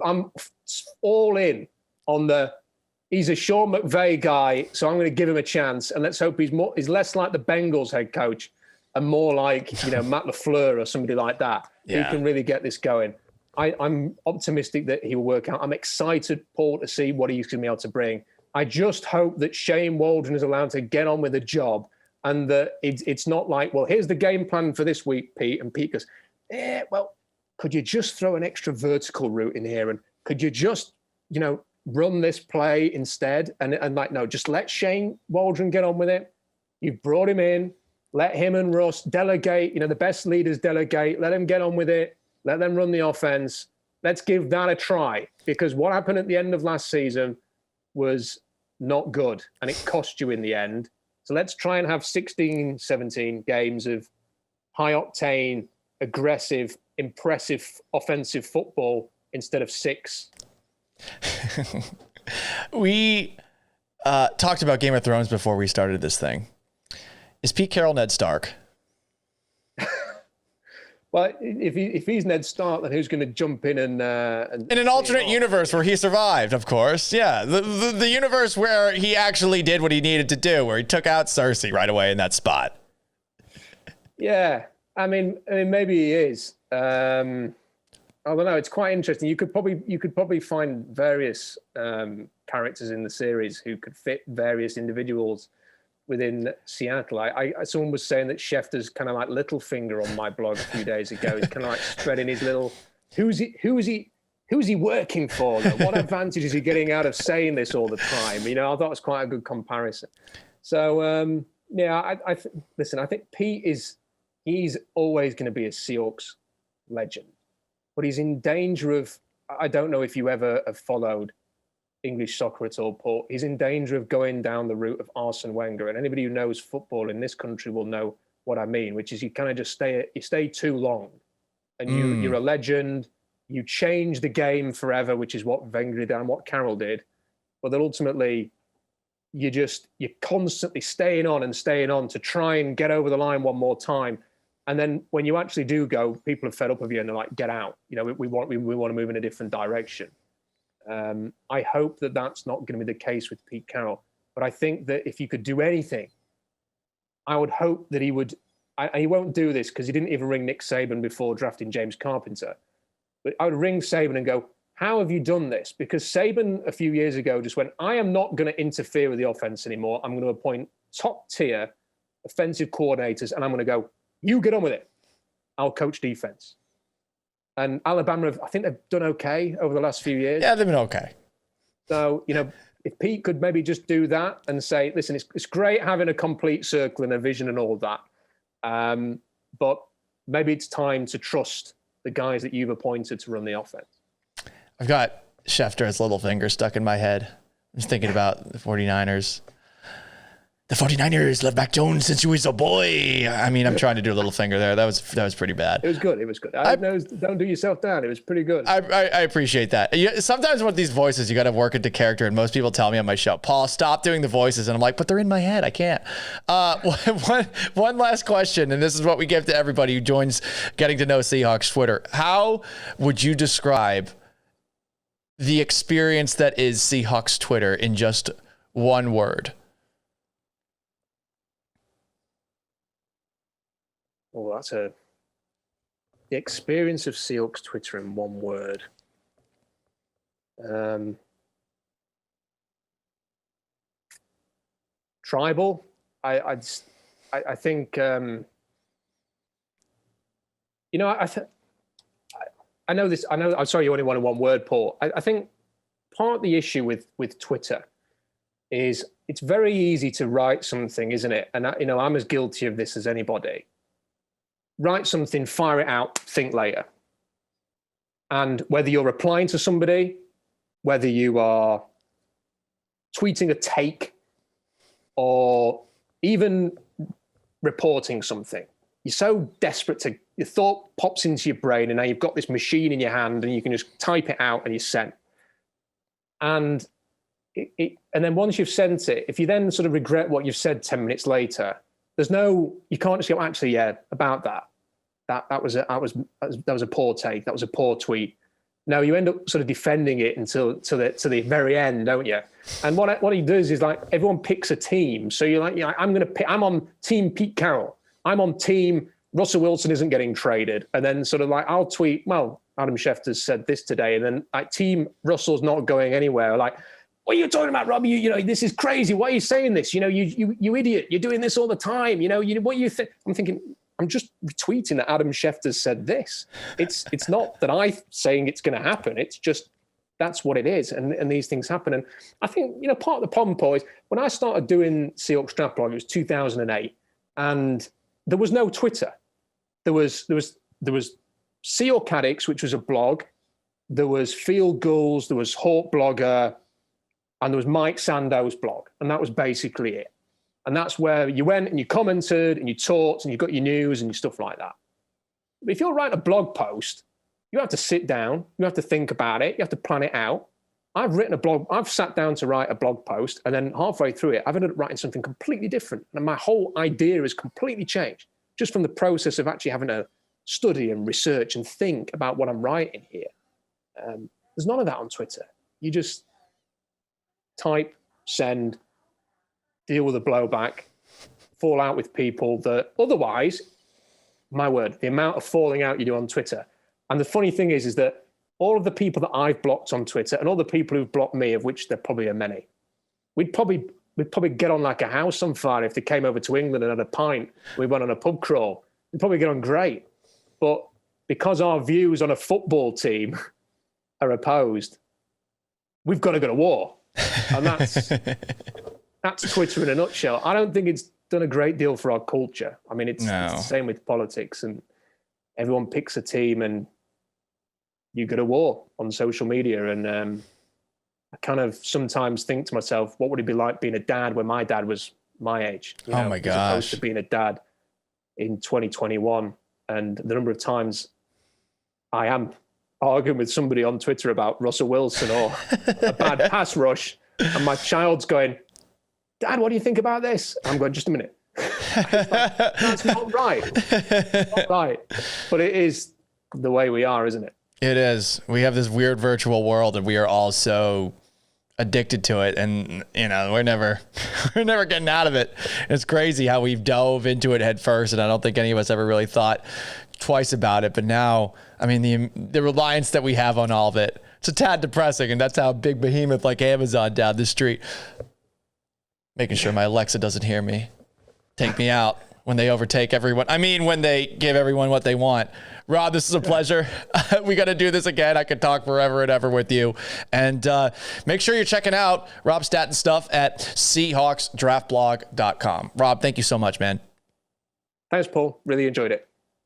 I'm all in on he's a Sean McVay guy, so I'm going to give him a chance. And let's hope he's less like the Bengals head coach and more like, Matt LaFleur or somebody like that, who can really get this going. I'm optimistic that he will work out. I'm excited, Paul, to see what he's going to be able to bring. I just hope that Shane Waldron is allowed to get on with the job and that it's not like, well, here's the game plan for this week, Pete. And Pete goes, well, could you just throw an extra vertical route in here? And could you just, run this play instead? And like, no, just let Shane Waldron get on with it. You've brought him in. Let him and Russ delegate. The best leaders delegate. Let them get on with it. Let them run the offense. Let's give that a try. Because what happened at the end of last season was not good. And it cost you in the end. So let's try and have 16, 17 games of high-octane, aggressive, impressive offensive football instead of 6. We talked about Game of Thrones before we started this thing. Is Pete Carroll Ned Stark? Well, if he's Ned Stark, then who's going to jump in and in an alternate universe where he survived, of course. Yeah, the universe where he actually did what he needed to do, where he took out Cersei right away in that spot. Yeah, I mean, maybe he is. I don't know. It's quite interesting. You could probably find various characters in the series who could fit various individuals within Seattle. Someone was saying that Schefter's kind of like Littlefinger on my blog a few days ago. He's kind of like spreading his little. Who's he working for? Though? What advantage is he getting out of saying this all the time? I thought it was quite a good comparison. So listen. I think Pete he's always going to be a Seahawks legend, but he's in danger of. I don't know if you ever have followed English soccer at all, Paul. He's in danger of going down the route of Arsene Wenger, and anybody who knows football in this country will know what I mean, which is you kind of just stay too long, and you're a legend. You change the game forever, which is what Wenger did and what Carroll did, but then ultimately you're constantly staying on to try and get over the line one more time. And then when you actually do go, people are fed up of you and they're like, get out. We want to move in a different direction. I hope that that's not going to be the case with Pete Carroll. But I think that if you could do anything, I would hope that he would. He won't do this because he didn't even ring Nick Saban before drafting James Carpenter. But I would ring Saban and go, how have you done this? Because Saban a few years ago just went, I am not going to interfere with the offense anymore. I'm going to appoint top tier offensive coordinators and I'm going to go, you get on with it. I'll coach defense. And Alabama, I think they've done okay over the last few years. Yeah, they've been okay. So, if Pete could maybe just do that and say, listen, it's great having a complete circle and a vision and all that. But maybe it's time to trust the guys that you've appointed to run the offense. I've got Schefter as Littlefinger stuck in my head. I'm just thinking about the 49ers. The 49ers left Mac Jones since he was a boy. I mean, I'm trying to do a little finger there. That was pretty bad. It was good. Don't do yourself down. It was pretty good. I appreciate that. Sometimes with these voices, you got to work into character. And most people tell me on my show, Paul, stop doing the voices. And I'm like, but they're in my head. I can't. One last question. And this is what we give to everybody who joins Getting to Know Seahawks Twitter. How would you describe the experience that is Seahawks Twitter in just one word? Oh, that's the experience of Seahawks Twitter in one word. Tribal. I think. I know this. I know. I'm sorry, you only wanted one word, Paul. I think part of the issue with Twitter is it's very easy to write something, isn't it? And I'm as guilty of this as anybody. Write something, fire it out, think later. And whether you're replying to somebody, whether you are tweeting a take, or even reporting something, you're so desperate your thought pops into your brain, and now you've got this machine in your hand and you can just type it out and you send. And and then once you've sent it, if you then sort of regret what you've said 10 minutes later, you can't just go, actually, yeah, about that. That was a poor take. That was a poor tweet. No, you end up sort of defending it until to the very end, don't you? And what he does is, like, everyone picks a team. So you're like, I'm on team Pete Carroll. I'm on team Russell Wilson isn't getting traded. And then sort of like, I'll tweet, well, Adam Schefter said this today. And then like, team Russell's not going anywhere. Like, what are you talking about, Rob? This is crazy. Why are you saying this? You idiot. You're doing this all the time. What you think? I'm thinking, I'm just retweeting that Adam Schefter said this. It's not that I'm saying it's going to happen. It's just, that's what it is. And these things happen. And I think, part of the problem, Paul, is when I started doing Seahawks Draft Blog, it was 2008, and there was no Twitter. There was Seahawk Addicts, which was a blog. There was Field Goals. There was Hawk Blogger. And there was Mike Sando's blog. And that was basically it. And that's where you went and you commented and you talked and you got your news and your stuff like that. But if you're writing a blog post, you have to sit down, you have to think about it, you have to plan it out. I've sat down to write a blog post, and then halfway through it, I've ended up writing something completely different. And my whole idea has completely changed just from the process of actually having to study and research and think about what I'm writing here. There's none of that on Twitter. You just type, send, deal with the blowback, fall out with people that otherwise, my word, the amount of falling out you do on Twitter. And the funny thing is that all of the people that I've blocked on Twitter and all the people who've blocked me, of which there probably are many, we'd probably get on like a house on fire if they came over to England and had a pint. We went on a pub crawl. We'd probably get on great. But because our views on a football team are opposed, we've got to go to war. And that's Twitter in a nutshell. I don't think it's done a great deal for our culture. I mean, it's the same with politics, and everyone picks a team and you go to war on social media. And I kind of sometimes think to myself, what would it be like being a dad when my dad was my age? Oh my gosh. As opposed to being a dad in 2021. And the number of times I am arguing with somebody on Twitter about Russell Wilson or a bad pass rush, and my child's going, Dad, what do you think about this? I'm going, just a minute. That's not right. Not right. But it is the way we are, isn't it? It is. We have this weird virtual world, and we are all so addicted to it, and we're never getting out of it. It's crazy how we've dove into it head first, and I don't think any of us ever really thought twice about it. But now, I mean, the reliance that we have on all of it, it's a tad depressing, and that's how a big behemoth like Amazon down the street, making sure my Alexa doesn't hear me, take me out when they overtake everyone. I mean, when they give everyone what they want. Rob, this is a pleasure. We got to do this again. I could talk forever and ever with you. And make sure you're checking out Rob Staton stuff at SeahawksDraftBlog.com. Rob, thank you so much, man. Thanks, Paul. Really enjoyed it.